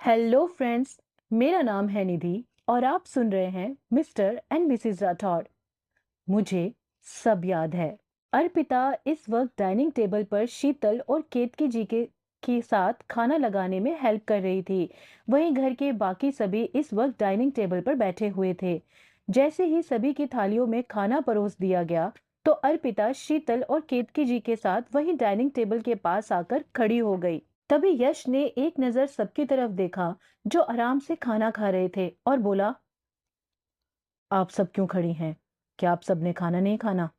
Hello friends. मेरा नाम है निधि और आप सुन रहे हैं मिस्टर एंड मिसेस राठौड़। मुझे सब याद है। अर्पिता इस वक्त डाइनिंग टेबल पर शीतल और केतकी जी के साथ खाना लगाने में हेल्प कर रही थी। वहीं घर के बाकी सभी इस वक्त डाइनिंग टेबल पर बैठे हुए थे। जैसे ही सभी की थालियों में खाना परोस दिया गया तो अर्पिता शीतल और केतकी जी के साथ वहीं डाइनिंग टेबल के पास आकर खड़ी हो गई। तभी यश ने एक नजर सबकी तरफ देखा जो आराम से खाना खा रहे थे और बोला, आप सब क्यों खड़ी हैं? क्या आप सबने खाना नहीं खाना?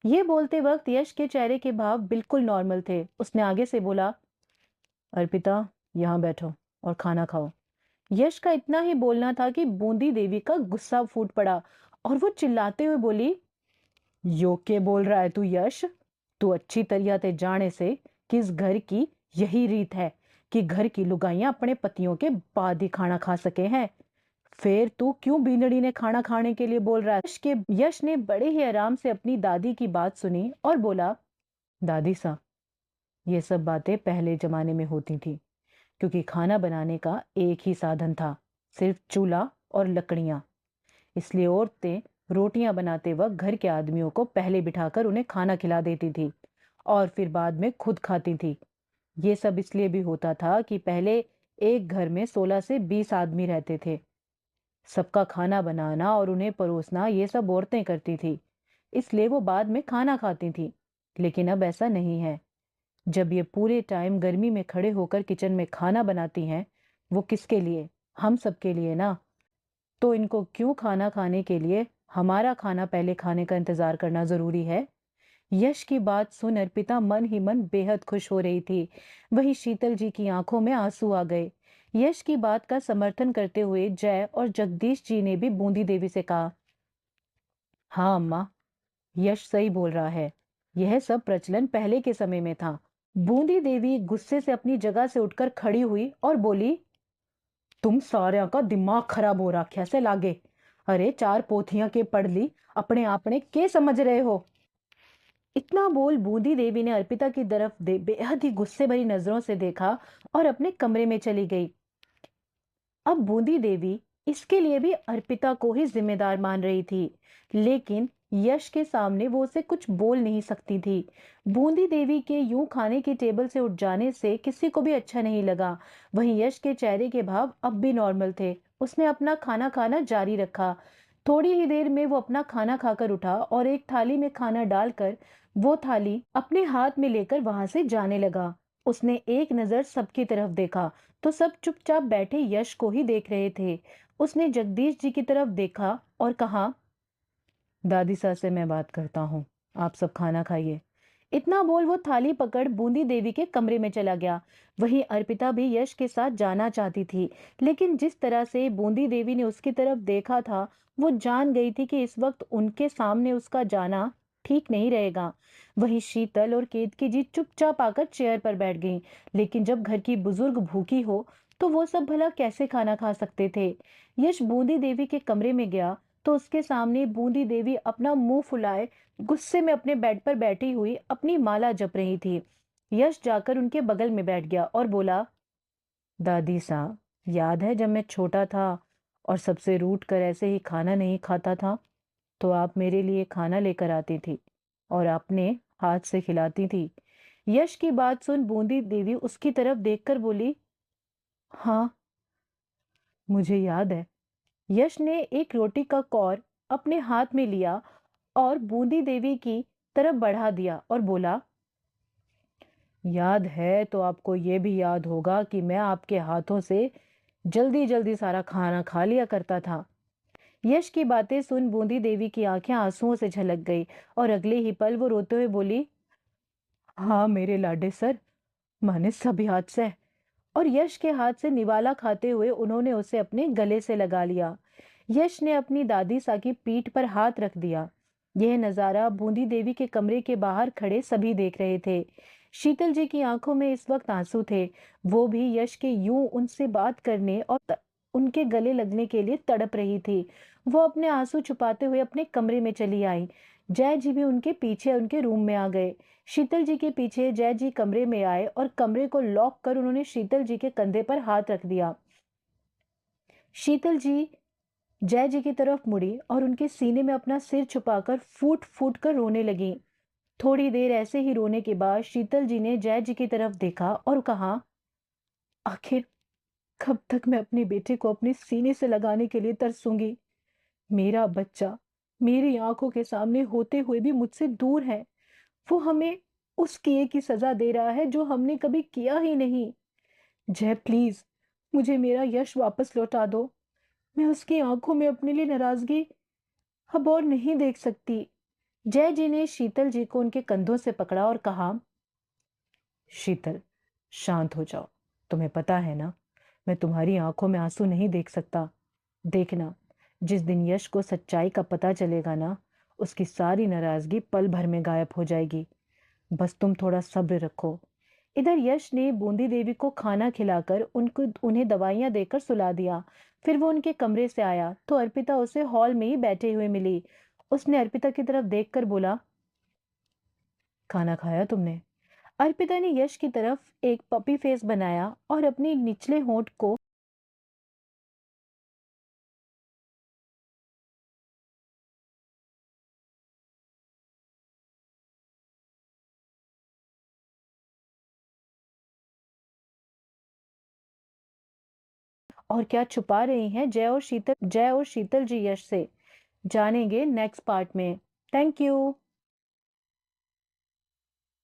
ये बोलते वक्त यश के चेहरे के भाव बिल्कुल नॉर्मल थे। उसने आगे से बोला, अर्पिता, यहाँ बैठो और खाना खाओ। यश का इतना ही बोलना था कि बूंदी देवी का गुस्सा फूट पड़ा और वो चिल्लाते हुए बोली, यो के बोल रहा है तू यश? तू अच्छी तरह ते जाने से कि इस घर की यही रीत है कि घर की लुगाइयां अपने पतियों के बाद ही खाना खा सके हैं। फिर तू क्यों बीनड़ी ने खाना खाने के लिए बोल रहा है? यश ने बड़े ही आराम से अपनी दादी की बात सुनी और बोला, दादी सा, ये सब बातें पहले जमाने में होती थी क्योंकि खाना बनाने का एक ही साधन था, सिर्फ चूल्हा और लकड़ियां। इसलिए औरतें रोटियां बनाते वक्त घर के आदमियों को पहले बिठाकर उन्हें खाना खिला देती थी और फिर बाद में खुद खाती थी। ये सब इसलिए भी होता था कि पहले एक घर में 16 से 20 आदमी रहते थे। सबका खाना बनाना और उन्हें परोसना ये सब औरतें करती थी, इसलिए वो बाद में खाना खाती थी। लेकिन अब ऐसा नहीं है। जब ये पूरे टाइम गर्मी में खड़े होकर किचन में खाना बनाती हैं, वो किसके लिए? हम सबके लिए ना। तो इनको क्यों खाना खाने के लिए हमारा खाना पहले खाने का इंतजार करना जरूरी है? यश की बात सुन अर्पिता मन ही मन बेहद खुश हो रही थी। वहीं शीतल जी की आंखों में आंसू आ गए। यश की बात का समर्थन करते हुए जय और जगदीश जी ने भी बूंदी देवी से कहा, हाँ अम्मा, यश सही बोल रहा है। यह सब प्रचलन पहले के समय में था। बूंदी देवी गुस्से से अपनी जगह से उठकर खड़ी हुई और बोली, तुम सारे का दिमाग खराब हो रहा कैसे लागे? अरे चार पोथियां के पढ़ ली, अपने आपने के समझ रहे हो? इतना बोल बूंदी देवी ने अर्पिता की तरफ बेहद ही गुस्से भरी नजरों से देखा और अपने कमरे में चली गई। अब बूंदी देवी इसके लिए भी अर्पिता को ही जिम्मेदार मान रही थी, लेकिन यश के सामने वो उसे कुछ बोल नहीं सकती थी। बूंदी देवी के यूं खाने की टेबल से उठ जाने से किसी को भी अच्छा नहीं लगा। वहीं यश के चेहरे के भाव अब भी नॉर्मल थे। उसने अपना खाना खाना जारी रखा। थोड़ी ही देर में वो अपना खाना खाकर उठा और एक थाली में खाना डालकर वो थाली अपने हाथ में लेकर वहां से जाने लगा। उसने एक नजर सबकी तरफ देखा तो सब चुपचाप बैठे यश को ही देख रहे थे। उसने जगदीश जी की तरफ देखा और कहा, दादी सास से मैं बात करता हूँ, आप सब खाना खाइए। इतना बोल वो थाली पकड़ बूंदी देवी के कमरे में चला गया। वहीं अर्पिता भी यश के साथ जाना चाहती थी, लेकिन जिस तरह से बूंदी देवी ने उसकी तरफ देखा था, वो जान गई थी कि इस वक्त उनके सामने उसका जाना ठीक नहीं रहेगा। वहीं शीतल और केतकी जी चुपचाप आकर चेयर पर बैठ गईं। लेकिन जब घर की बुजुर्ग भूखी हो तो वो सब भला कैसे खाना खा सकते थे? यश बूंदी देवी के कमरे में गया तो उसके सामने बूंदी देवी अपना मुंह फुलाए गुस्से में अपने बेड पर बैठी हुई अपनी माला जप रही थी। यश जाकर उनके बगल में बैठ गया और बोला, दादी साहब, याद है जब मैं छोटा था और सबसे रूठ कर ऐसे ही खाना नहीं खाता था तो आप मेरे लिए खाना लेकर आती थी और अपने हाथ से खिलाती थी। यश की बात सुन बूंदी देवी उसकी तरफ देखकर बोली, हाँ, मुझे याद है। यश ने एक रोटी का कौर अपने हाथ में लिया और बूंदी देवी की तरफ बढ़ा दिया और बोला, याद है तो आपको ये भी याद होगा कि मैं आपके हाथों से जल्दी जल्दी सारा खाना खा लिया करता था। यश की बातें सुन बूंदी देवी की आंखें आंसुओं से झलक गई और अगले ही पल वो रोते हुए बोली, हाँ मेरे लाडे सर, मैंने सब याद से। और यश के हाथ से निवाला खाते हुए उन्होंने उसे अपने गले से लगा लिया। यश ने अपनी दादी सा की पीठ पर हाथ रख दिया। यह नजारा बूंदी देवी के कमरे के बाहर खड़े सभी देख रहे थे। शीतल जी की आंखों में इस वक्त आंसू थे। वो भी यश के यूं उनसे बात करने और उनके गले लगने के लिए तड़प रही थी। वो अपने आंसू छुपाते हुए अपने कमरे में चली आई। जय जी भी उनके पीछे उनके रूम में आ गए। शीतल जी के पीछे जय जी कमरे में आए और कमरे को लॉक कर उन्होंने शीतल जी के कंधे पर हाथ रख दिया। शीतल जी जय जी की तरफ मुड़ी और उनके सीने में अपना सिर छुपाकर फूट फूट कर रोने लगी। थोड़ी देर ऐसे ही रोने के बाद शीतल जी ने जय जी की तरफ देखा और कहा, आखिर कब तक मैं अपने बेटे को अपने सीने से लगाने के लिए तरसूंगी। मेरा बच्चा मेरी आंखों के सामने होते हुए भी मुझसे दूर है। वो हमें उस किए की सजा दे रहा है जो हमने कभी किया ही नहीं। जय प्लीज मुझे मेरा यश वापस लौटा दो। मैं उसकी आंखों में अपने लिए नाराजगी अब और नहीं देख सकती। जय जी ने शीतल जी को उनके कंधों से पकड़ा और कहा, शीतल, शांत हो जाओ। तुम्हें पता है ना, मैं तुम्हारी आंखों में आंसू नहीं देख सकता। देखना, जिस दिन यश को सच्चाई का पता चलेगा ना, उसकी सारी नाराजगी पल भर में गायब हो जाएगी। बस तुम थोड़ा सब्र रखो। इधर यश ने बूंदी देवी को खाना खिलाकर उन्हें दवाइयां देकर सुला दिया। फिर वो उनके कमरे से आया तो अर्पिता उसे हॉल में ही बैठे हुए मिली। उसने अर्पिता की तरफ देखकर बोला, खाना खाया तुमने? अर्पिता ने यश की तरफ एक पपी फेस बनाया और अपने निचले होंठ को और क्या छुपा रही हैं जय और शीतल जी यश से, जानेंगे नेक्स्ट पार्ट में। Thank you.